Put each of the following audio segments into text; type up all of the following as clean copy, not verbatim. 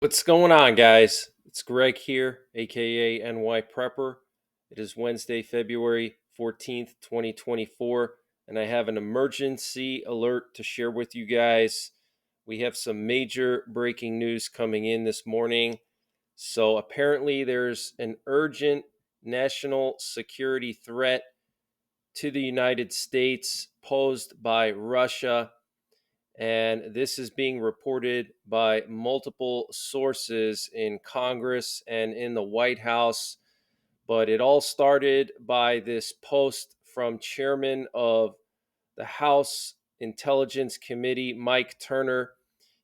What's going on, guys? It's Greg here, aka NYPrepper. It is Wednesday, February 14th, 2024, and I have an emergency alert to share with you guys. We have some major breaking news coming in this morning. So, apparently, there's an urgent national security threat to the United States posed by Russia, and this is being reported by multiple sources in Congress and in the White House. But it all started by this post from Chairman of the House Intelligence Committee, Mike Turner.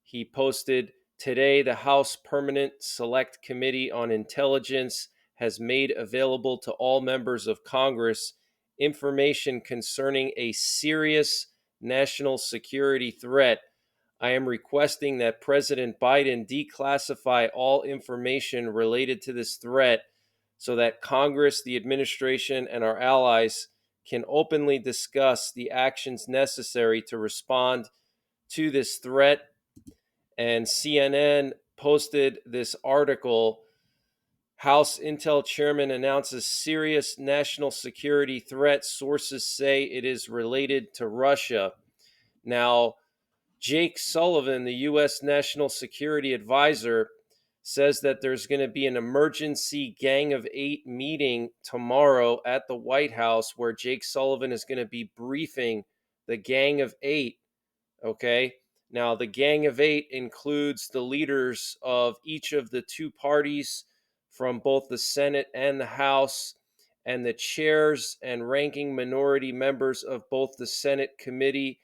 He posted, "Today, the House Permanent Select Committee on Intelligence has made available to all members of Congress information concerning a serious national security threat. I am requesting that President Biden declassify all information related to this threat so that Congress, the administration, and our allies can openly discuss the actions necessary to respond to this threat." And CNN posted this article. House Intel chairman announces serious national security threat. Sources say it is related to Russia. Now, Jake Sullivan, the U.S. National Security Advisor, says that there's going to be an emergency Gang of Eight meeting tomorrow at the White House where Jake Sullivan is going to be briefing the Gang of Eight. Okay. Now, the Gang of Eight includes the leaders of each of the two parties from both the Senate and the House, and the chairs and ranking minority members of both the Senate Committee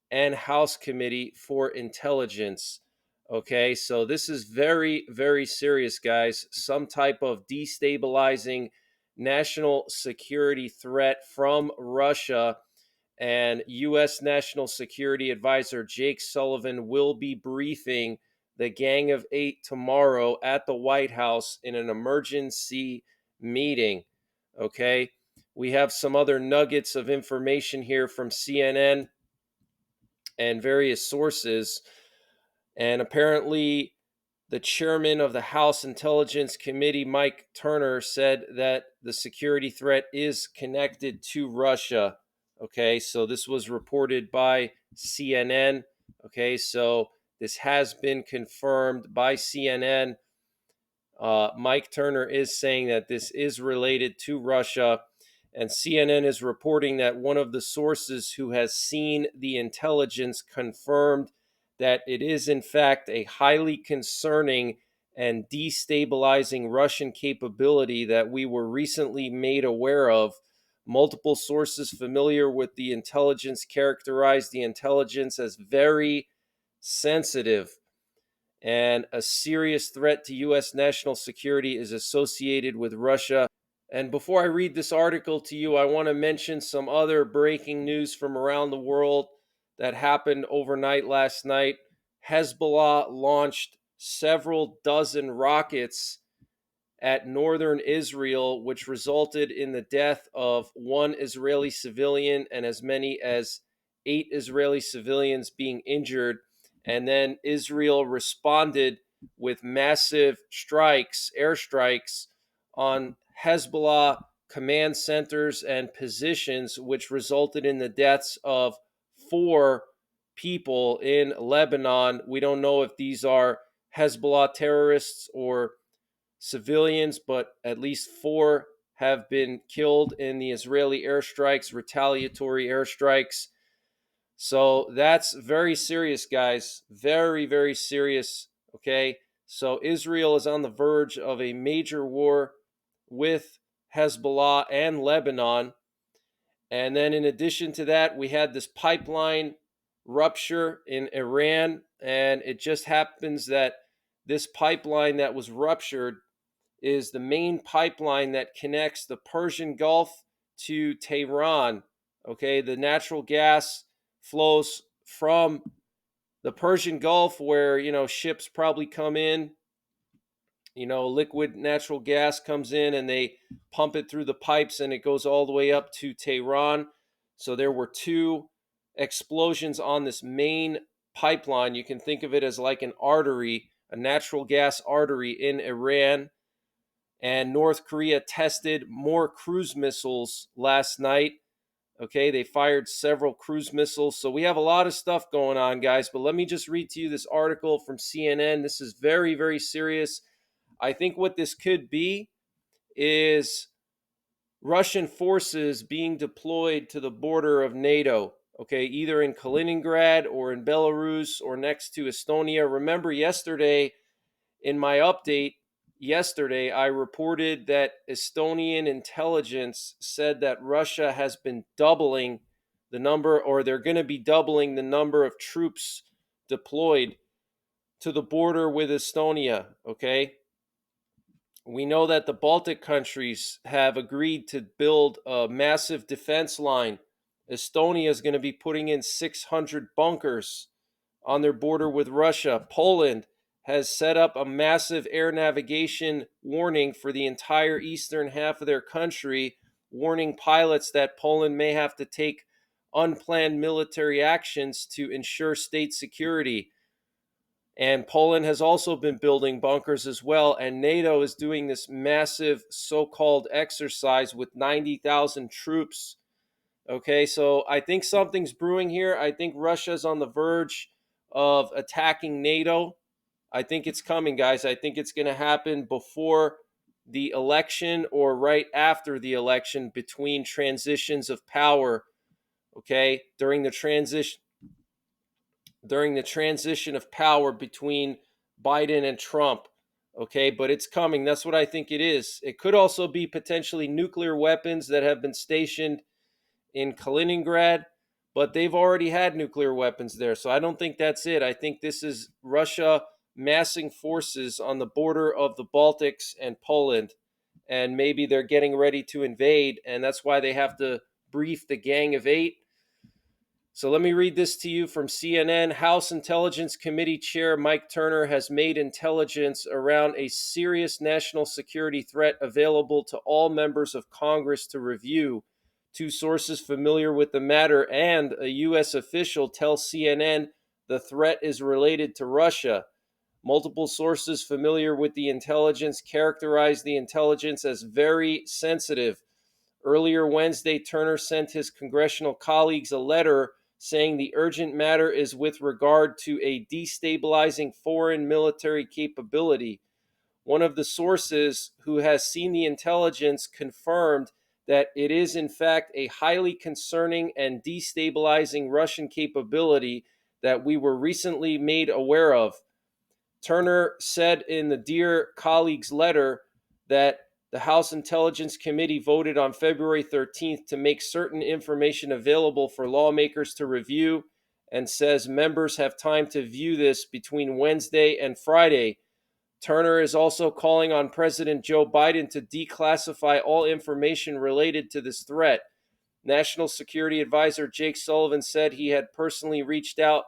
and House Committee for Intelligence. Okay, so this is very, very serious, guys. Some type of destabilizing national security threat from Russia. And U.S. National Security Advisor Jake Sullivan will be briefing the Gang of Eight tomorrow at the White House in an emergency meeting. Okay, we have some other nuggets of information here from CNN and various sources. And apparently, the chairman of the House Intelligence Committee, Mike Turner, said that the security threat is connected to Russia. Okay, so this was reported by CNN. Okay, so this has been confirmed by CNN. Mike Turner is saying that this is related to Russia. And CNN is reporting that one of the sources who has seen the intelligence confirmed that it is, in fact, a highly concerning and destabilizing Russian capability that we were recently made aware of. Multiple sources familiar with the intelligence characterize the intelligence as very sensitive, and a serious threat to U.S. national security is associated with Russia. And before I read this article to you, I want to mention some other breaking news from around the world that happened overnight last night. Hezbollah launched several dozen rockets at northern Israel, which resulted in the death of one Israeli civilian and as many as 8 Israeli civilians being injured. And then Israel responded with massive strikes, airstrikes, on Hezbollah command centers and positions, which resulted in the deaths of 4 people in Lebanon. We don't know if these are Hezbollah terrorists or civilians, but at least 4 have been killed in the Israeli airstrikes, retaliatory airstrikes. So that's very serious, guys. Very, very serious. Okay. So Israel is on the verge of a major war with Hezbollah and Lebanon. And then in addition to that, we had this pipeline rupture in Iran. And it just happens that this pipeline that was ruptured is the main pipeline that connects the Persian Gulf to Tehran. Okay, the natural gas flows from the Persian Gulf, where ships probably come in. Liquid natural gas comes in and they pump it through the pipes and it goes all the way up to Tehran. So there were 2 explosions on this main pipeline. You can think of it as like an artery a natural gas artery in Iran. And North Korea tested more cruise missiles last night. Okay, they fired several cruise missiles. So we have a lot of stuff going on, guys. But let me just read to you this article from CNN. This is very, very serious. I think what this could be is Russian forces being deployed to the border of NATO, okay, either in Kaliningrad or in Belarus or next to Estonia. Remember yesterday in my update, I reported that Estonian intelligence said that Russia has been doubling the number, or they're going to be doubling the number of troops deployed to the border with Estonia, okay? We know that the Baltic countries have agreed to build a massive defense line. Estonia is going to be putting in 600 bunkers on their border with Russia. Poland has set up a massive air navigation warning for the entire eastern half of their country, warning pilots that Poland may have to take unplanned military actions to ensure state security. And Poland has also been building bunkers as well. And NATO is doing this massive so-called exercise with 90,000 troops. Okay, so I think something's brewing here. I think Russia's on the verge of attacking NATO. I think it's coming, guys. I think it's going to happen before the election or right after the election, between transitions of power. Okay, during the transition of power between Biden and Trump. Okay, but it's coming. That's what I think it is. It could also be potentially nuclear weapons that have been stationed in Kaliningrad, but they've already had nuclear weapons there. So I don't think that's it. I think this is Russia massing forces on the border of the Baltics and Poland, and maybe they're getting ready to invade, and that's why they have to brief the Gang of Eight. So let me read this to you from CNN. House Intelligence Committee Chair Mike Turner has made intelligence around a serious national security threat available to all members of Congress to review. Two sources familiar with the matter and a U.S. official tell CNN the threat is related to Russia. Multiple sources familiar with the intelligence characterize the intelligence as very sensitive. Earlier Wednesday, Turner sent his congressional colleagues a letter saying the urgent matter is with regard to a destabilizing foreign military capability. One of the sources who has seen the intelligence confirmed that it is in fact a highly concerning and destabilizing Russian capability that we were recently made aware of. Turner said in the Dear Colleagues letter that the House Intelligence Committee voted on February 13th to make certain information available for lawmakers to review, and says members have time to view this between Wednesday and Friday. Turner is also calling on President Joe Biden to declassify all information related to this threat. National Security Advisor Jake Sullivan said he had personally reached out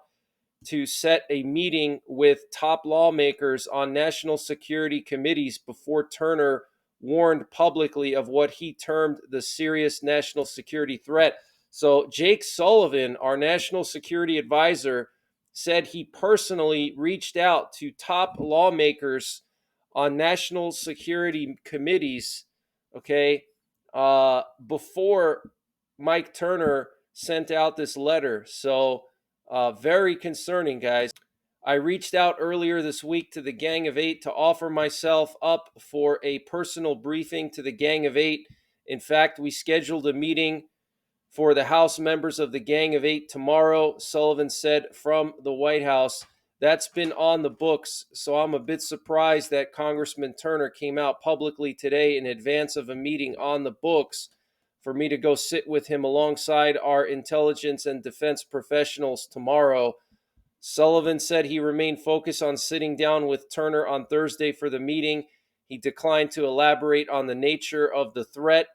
to set a meeting with top lawmakers on national security committees before Turner warned publicly of what he termed the serious national security threat. So Jake Sullivan, our national security advisor, said he personally reached out to top lawmakers on national security committees, okay, before Mike Turner sent out this letter. So very concerning, guys. I reached out earlier this week to the Gang of Eight to offer myself up for a personal briefing to the Gang of Eight. In fact, we scheduled a meeting for the House members of the Gang of Eight tomorrow, Sullivan said from the White House. That's been on the books, so I'm a bit surprised that Congressman Turner came out publicly today in advance of a meeting on the books for me to go sit with him alongside our intelligence and defense professionals tomorrow. Sullivan said he remained focused on sitting down with Turner on Thursday for the meeting. He declined to elaborate on the nature of the threat.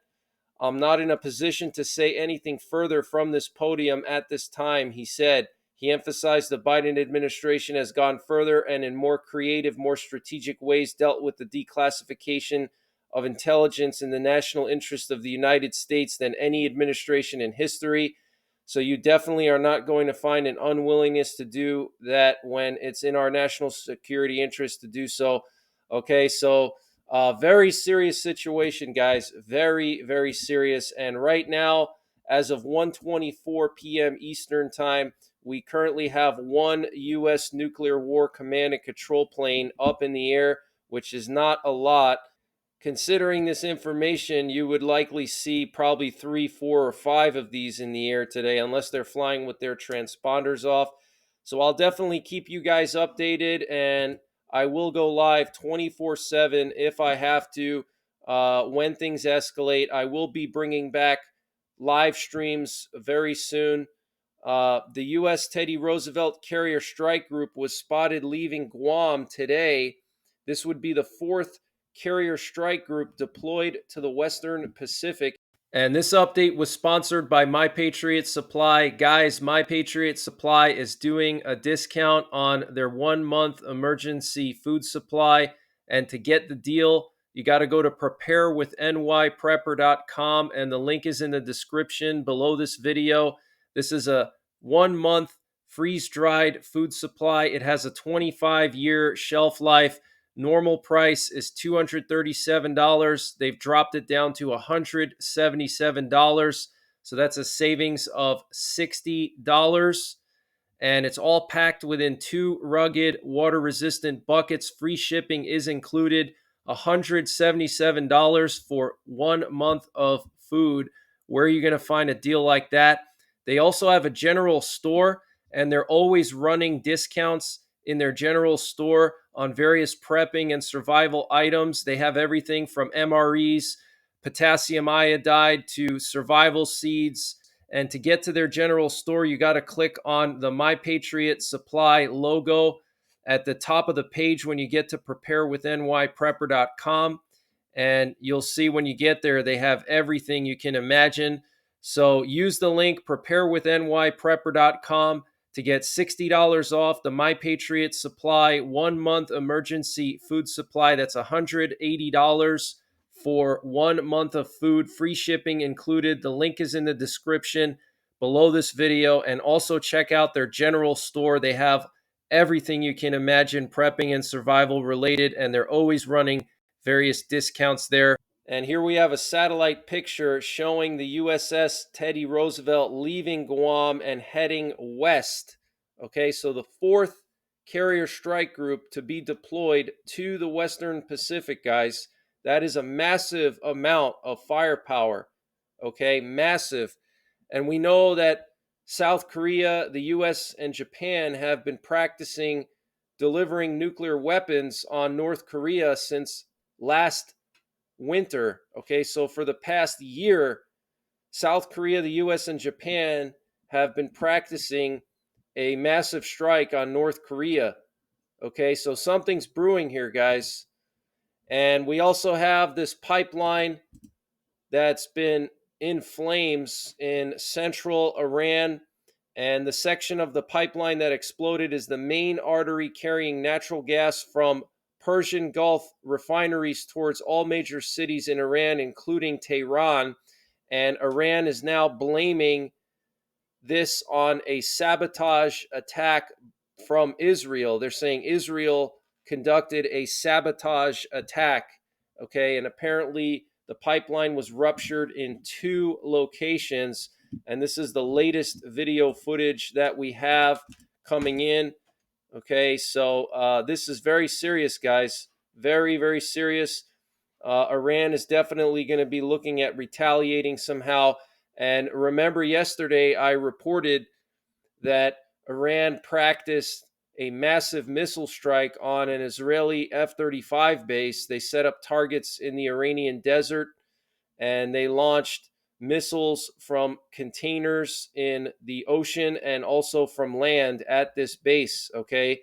I'm not in a position to say anything further from this podium at this time, he said. He emphasized the Biden administration has gone further and in more creative, more strategic ways dealt with the declassification of intelligence in the national interest of the United States than any administration in history. So you definitely are not going to find an unwillingness to do that when it's in our national security interest to do so. Okay, so very serious situation, guys. Very, very serious. And right now, as of 1:24 p.m. Eastern Time, we currently have one U.S. nuclear war command and control plane up in the air, which is not a lot. Considering this information, you would likely see probably 3, 4, or 5 of these in the air today, unless they're flying with their transponders off. So I'll definitely keep you guys updated, and I will go live 24/7 if I have to. When things escalate, I will be bringing back live streams very soon. The U.S. Teddy Roosevelt Carrier Strike Group was spotted leaving Guam today. This would be the fourth carrier strike group deployed to the Western Pacific. And this update was sponsored by My Patriot Supply. Guys, My Patriot Supply is doing a discount on their 1 month emergency food supply. And to get the deal, you got to go to preparewithnyprepper.com, and the link is in the description below this video. This is a 1 month freeze dried food supply. It has a 25-year shelf life. Normal price is $237. They've dropped it down to $177. So that's a savings of $60. And it's all packed within 2 rugged, water resistant buckets. Free shipping is included. $177 for 1 month of food. Where are you going to find a deal like that? They also have a general store, and they're always running discounts in their general store on various prepping and survival items. They have everything from MREs, potassium iodide, to survival seeds. And to get to their general store, you got to click on the My Patriot Supply logo at the top of the page when you get to preparewithnyprepper.com. And you'll see when you get there, they have everything you can imagine. So use the link preparewithnyprepper.com to get $60 off the My Patriot Supply 1 month emergency food supply. That's $180 for 1 month of food, free shipping included. The link is in the description below this video. And also check out their general store. They have everything you can imagine prepping and survival related, and they're always running various discounts there. And here we have a satellite picture showing the USS Teddy Roosevelt leaving Guam and heading west. Okay, so the fourth carrier strike group to be deployed to the Western Pacific, guys. That is a massive amount of firepower. Okay, massive. And we know that South Korea, the US, and Japan have been practicing delivering nuclear weapons on North Korea since last winter. Okay, so for the past year, South Korea, the US, and Japan have been practicing a massive strike on North Korea. Okay, so something's brewing here, guys. And we also have this pipeline that's been in flames in central Iran. And the section of the pipeline that exploded is the main artery carrying natural gas from Persian Gulf refineries towards all major cities in Iran, including Tehran. And Iran is now blaming this on a sabotage attack from Israel. They're saying Israel conducted a sabotage attack. Okay, and apparently the pipeline was ruptured in 2 locations. And this is the latest video footage that we have coming in. Okay, so this is very serious, guys. Very, very serious. Iran is definitely going to be looking at retaliating somehow. And remember, yesterday I reported that Iran practiced a massive missile strike on an Israeli F-35 base. They set up targets in the Iranian desert, and they launched missiles from containers in the ocean and also from land at this base. Okay,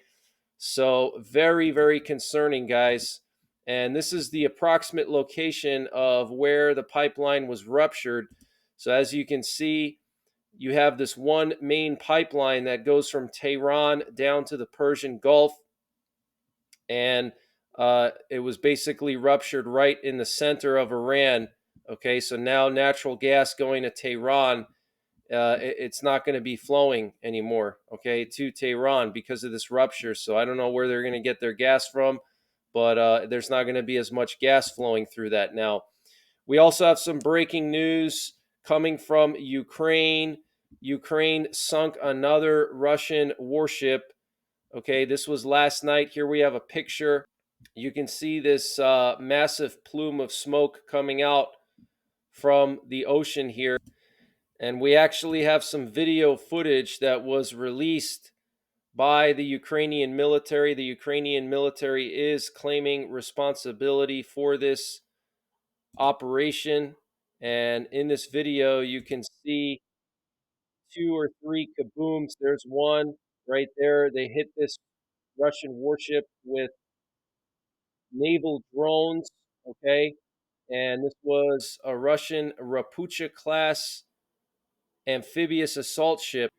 so very, very concerning, guys. And this is the approximate location of where the pipeline was ruptured. So as you can see, you have this one main pipeline that goes from Tehran down to the Persian Gulf. And it was basically ruptured right in the center of Iran. Okay, so now natural gas going to Tehran it's not going to be flowing anymore, okay, to Tehran because of this rupture. So I don't know where they're going to get their gas from, but there's not going to be as much gas flowing through that now. We also have some breaking news coming from Ukraine. Ukraine sunk another Russian warship. Okay, this was last night. Here we have a picture. You can see this massive plume of smoke coming out from the ocean here. And we actually have some video footage that was released by the Ukrainian military. The Ukrainian military is claiming responsibility for this operation. And in this video, you can see 2 or 3 kabooms. There's one right there. They hit this Russian warship with naval drones. Okay. And this was a Russian Rapucha class amphibious assault ship.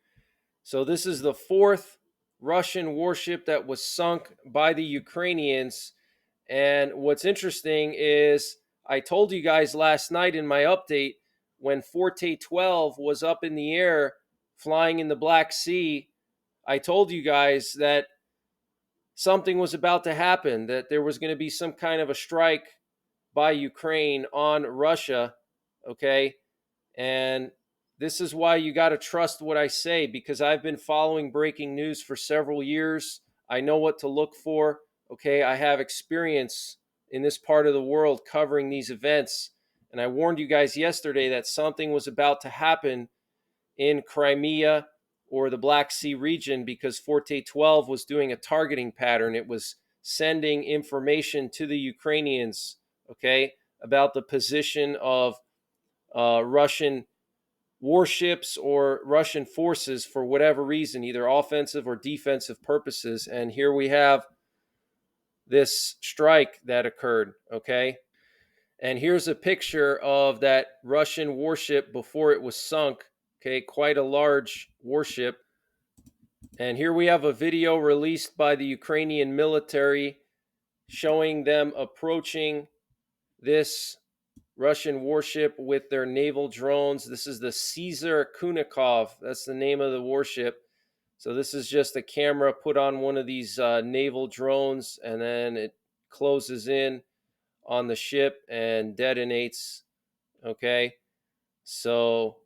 So this is the 4th Russian warship that was sunk by the Ukrainians. And what's interesting is I told you guys last night in my update when Forte 12 was up in the air flying in the Black Sea, I told you guys that something was about to happen, that there was going to be some kind of a strike by Ukraine on Russia, okay? And this is why you got to trust what I say, because I've been following breaking news for several years. I know what to look for. Okay, I have experience in this part of the world covering these events. And I warned you guys yesterday that something was about to happen in Crimea or the Black Sea region because Forte 12 was doing a targeting pattern. It was sending information to the Ukrainians, okay, about the position of Russian warships or Russian forces for whatever reason, either offensive or defensive purposes. And here we have this strike that occurred, okay? And here's a picture of that Russian warship before it was sunk, okay? Quite a large warship. And here we have a video released by the Ukrainian military showing them approaching this Russian warship with their naval drones. This is the Caesar Kunikov. That's the name of the warship. So this is just a camera put on one of these naval drones, and then it closes in on the ship and detonates. Okay. So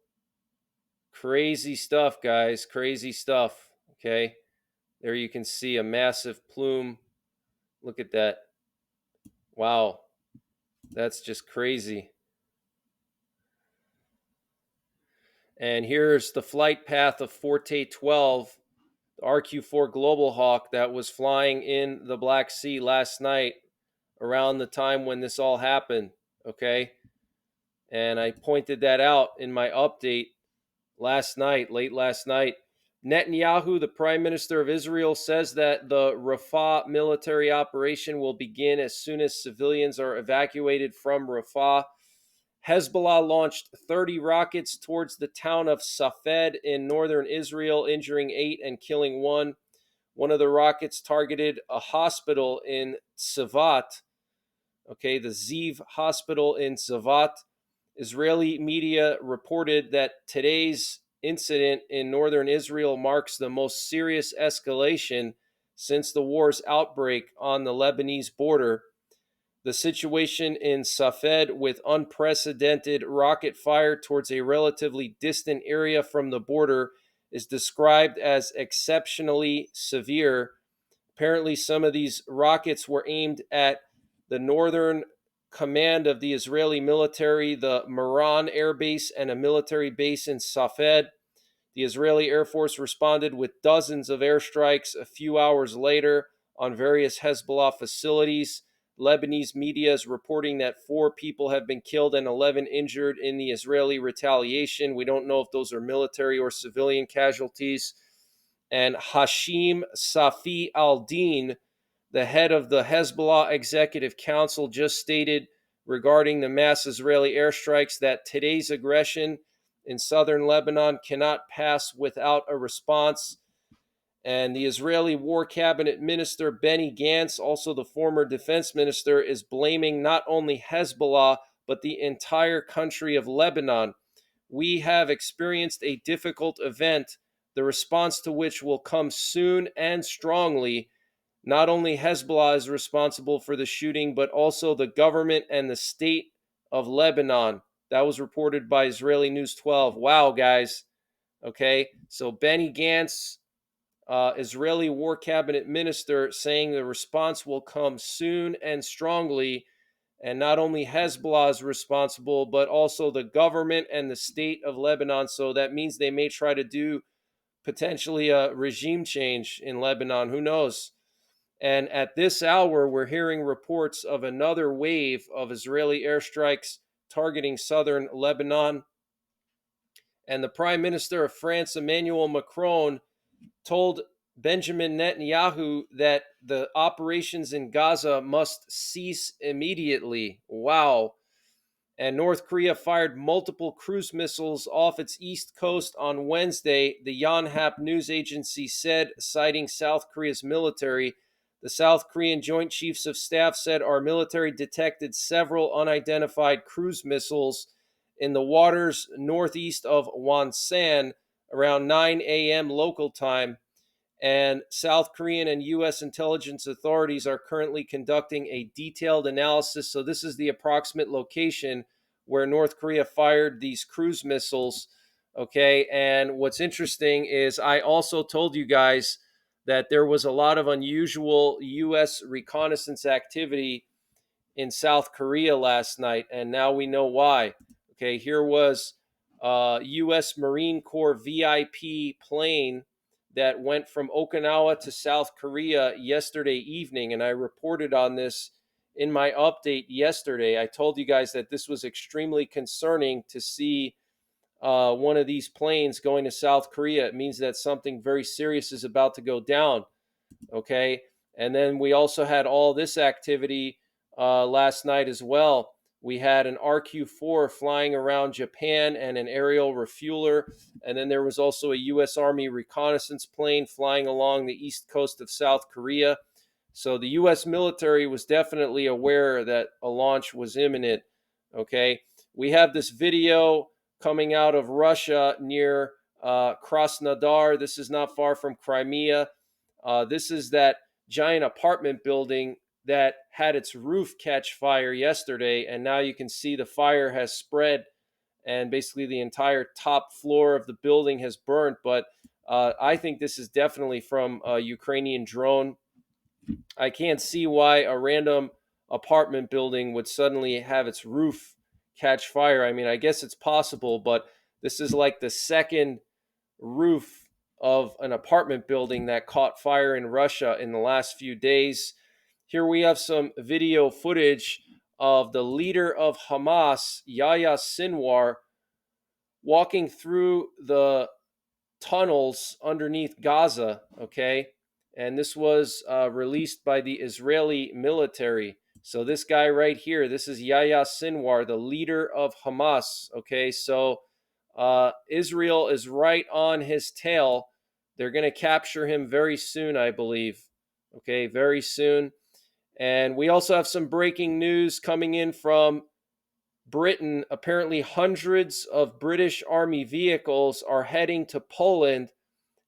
crazy stuff, guys. Crazy stuff. Okay. There you can see a massive plume. Look at that. Wow. That's just crazy. And here's the flight path of Forte 12, the RQ-4 Global Hawk that was flying in the Black Sea last night around the time when this all happened, okay? And I pointed that out in my update last night, late last night. Netanyahu, the Prime Minister of Israel, says that the Rafah military operation will begin as soon as civilians are evacuated from Rafah. Hezbollah launched 30 rockets towards the town of Safed in northern Israel, injuring 8 and killing 1. One of the rockets targeted a hospital in Tzavat, okay, the Ziv hospital in Tzavat. Israeli media reported that today's incident in northern Israel marks the most serious escalation since the war's outbreak on the Lebanese border. The situation in Safed, with unprecedented rocket fire towards a relatively distant area from the border, is described as exceptionally severe. Apparently, some of these rockets were aimed at the northern command of the Israeli military, the Meron Air Base, and a military base in Safed. The Israeli Air Force responded with dozens of airstrikes a few hours later on various Hezbollah facilities. Lebanese media is reporting that 4 people have been killed and 11 injured in the Israeli retaliation. We don't know if those are military or civilian casualties. And Hashim Safi al-Din, the head of the Hezbollah Executive Council, just stated regarding the mass Israeli airstrikes that today's aggression in southern Lebanon cannot pass without a response. And the Israeli War Cabinet Minister Benny Gantz, also the former defense minister, is blaming not only Hezbollah, but the entire country of Lebanon we have experienced a difficult event, the response to which will come soon and strongly. Not only Hezbollah is responsible for the shooting, but also the government and the state of Lebanon. That was reported by Israeli News 12. Wow, guys. Okay, so Benny Gantz, Israeli War Cabinet Minister, saying the response will come soon and strongly. And not only Hezbollah is responsible, but also the government and the state of Lebanon. So that means they may try to do potentially a regime change in Lebanon. Who knows? And at this hour, we're hearing reports of another wave of Israeli airstrikes targeting southern Lebanon. And the Prime Minister of France, Emmanuel Macron, told Benjamin Netanyahu that the operations in Gaza must cease immediately. Wow. And North Korea fired multiple cruise missiles off its east coast on Wednesday, the Yonhap news agency said, citing South Korea's military. The South Korean Joint Chiefs of Staff said our military detected several unidentified cruise missiles in the waters northeast of Wonsan around 9 a.m. local time. And South Korean and U.S. intelligence authorities are currently conducting a detailed analysis. So this is the approximate location where North Korea fired these cruise missiles. Okay, and what's interesting is I also told you guys that there was a lot of unusual U.S. reconnaissance activity in South Korea last night, and now we know why. Okay, here was a U.S. Marine Corps VIP plane that went from Okinawa to South Korea yesterday evening, and I reported on this in my update yesterday. I told you guys that this was extremely concerning to see one of these planes going to South Korea. It means that something very serious is about to go down. Okay, and then we also had all this activity last night as well. We had an RQ-4 flying around Japan and an aerial refueler. And then there was also a U.S. Army reconnaissance plane flying along the east coast of South Korea. So the U.S. military was definitely aware that a launch was imminent. Okay, we have this video coming out of Russia near Krasnodar. This is not far from Crimea. This is that giant apartment building that had its roof catch fire yesterday, and now you can see the fire has spread, and basically the entire top floor of the building has burnt. But I think this is definitely from a Ukrainian drone. I can't see why a random apartment building would suddenly have its roof catch fire. I mean, I guess it's possible, but this is like the second roof of an apartment building that caught fire in Russia in the last few days. Here we have some video footage of the leader of Hamas, Yahya Sinwar, walking through the tunnels underneath Gaza, okay? And this was released by the Israeli military. So this guy right here, this is Yahya Sinwar, the leader of Hamas, okay? So Israel is right on his tail. They're going to capture him very soon, I believe. Okay, very soon. And we also have some breaking news coming in from Britain. Apparently, hundreds of British Army vehicles are heading to Poland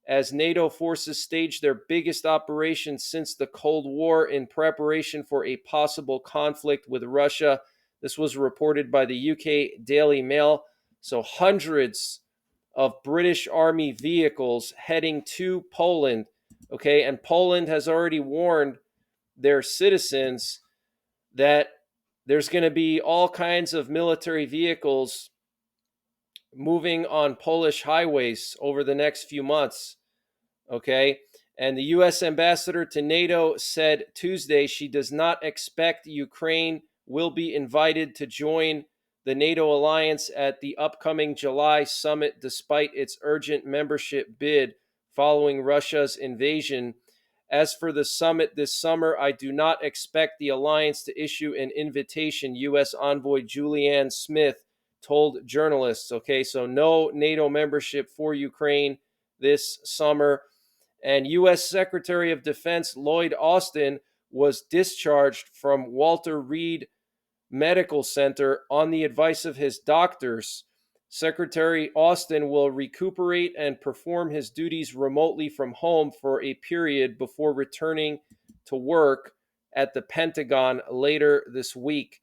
as NATO forces stage their biggest operation since the Cold War in preparation for a possible conflict with Russia. This was reported by the UK Daily Mail. So hundreds of British Army vehicles heading to Poland. Okay, and Poland has already warned their citizens that there's going to be all kinds of military vehicles moving on Polish highways over the next few months. Okay, and the U.S. ambassador to NATO said Tuesday she does not expect Ukraine will be invited to join the NATO alliance at the upcoming July summit, despite its urgent membership bid following Russia's invasion. As for the summit this summer, I do not expect the alliance to issue an invitation, U.S. envoy Julianne Smith told journalists. Okay, so no NATO membership for Ukraine this summer. And U.S. Secretary of Defense Lloyd Austin was discharged from Walter Reed Medical Center on the advice of his doctors. Secretary Austin will recuperate and perform his duties remotely from home for a period before returning to work at the Pentagon later this week.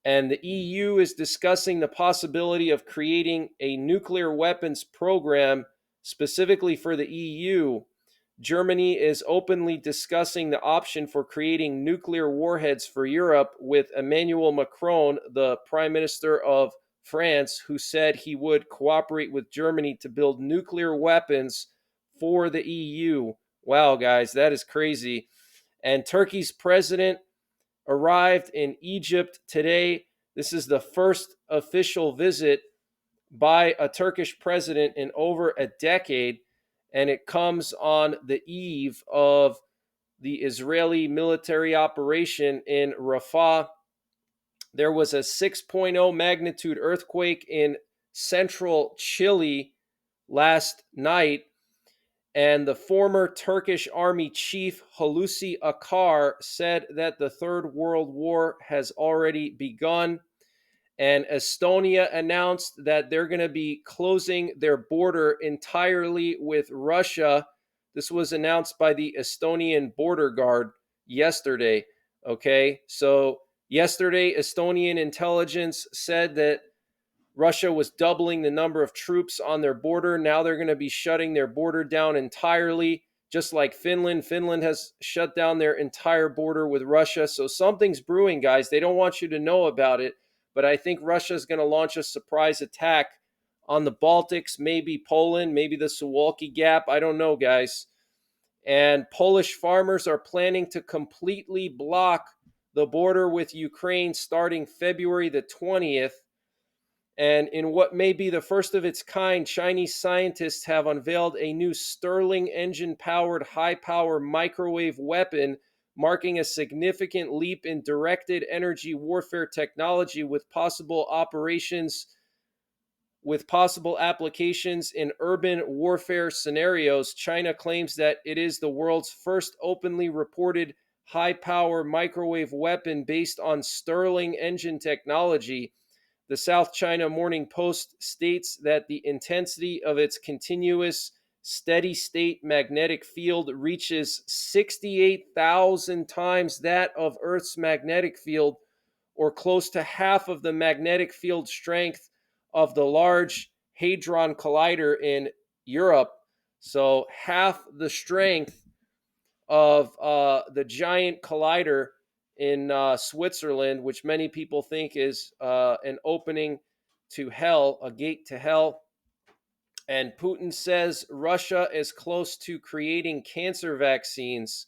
And the EU is discussing the possibility of creating a nuclear weapons program specifically for the EU. Germany is openly discussing the option for creating nuclear warheads for Europe with Emmanuel Macron, the Prime Minister of France, who said he would cooperate with Germany to build nuclear weapons for the EU. Wow, guys, that is crazy. And Turkey's president arrived in Egypt today. This is the first official visit by a Turkish president in over a decade, and it comes on the eve of the Israeli military operation in Rafah. There was a 6.0 magnitude earthquake in central Chile last night, and the former Turkish army chief Hulusi Akar said that the Third World War has already begun. And Estonia announced that they're going to be closing their border entirely with Russia. This was announced by the Estonian border guard yesterday. Okay, so yesterday, Estonian intelligence said that Russia was doubling the number of troops on their border. Now they're going to be shutting their border down entirely, just like Finland. Finland has shut down their entire border with Russia. So something's brewing, guys. They don't want you to know about it, but I think Russia is going to launch a surprise attack on the Baltics, maybe Poland, maybe the Suwalki Gap. I don't know, guys. And Polish farmers are planning to completely block the border with Ukraine starting February the 20th. And in what may be the first of its kind, Chinese scientists have unveiled a new Stirling engine powered high power microwave weapon, marking a significant leap in directed energy warfare technology with possible applications in urban warfare scenarios. China claims that it is the world's first openly reported high power microwave weapon based on Stirling engine technology. The South China Morning Post states that the intensity of its continuous steady state magnetic field reaches 68,000 times that of Earth's magnetic field, or close to half of the magnetic field strength of the Large Hadron Collider in Europe. So, half the strength of the giant collider in Switzerland, which many people think is an opening to hell, a gate to hell. And Putin says Russia is close to creating cancer vaccines.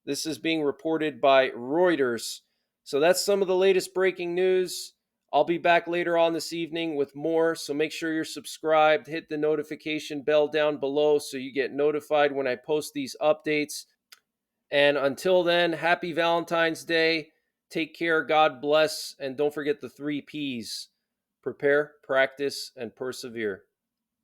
This is being reported by Reuters. So that's some of the latest breaking news. I'll be back later on this evening with more. So make sure you're subscribed. Hit the notification bell down below so you get notified when I post these updates. And until then, happy Valentine's Day. Take care. God bless. And don't forget the 3 Ps: prepare, practice, and persevere.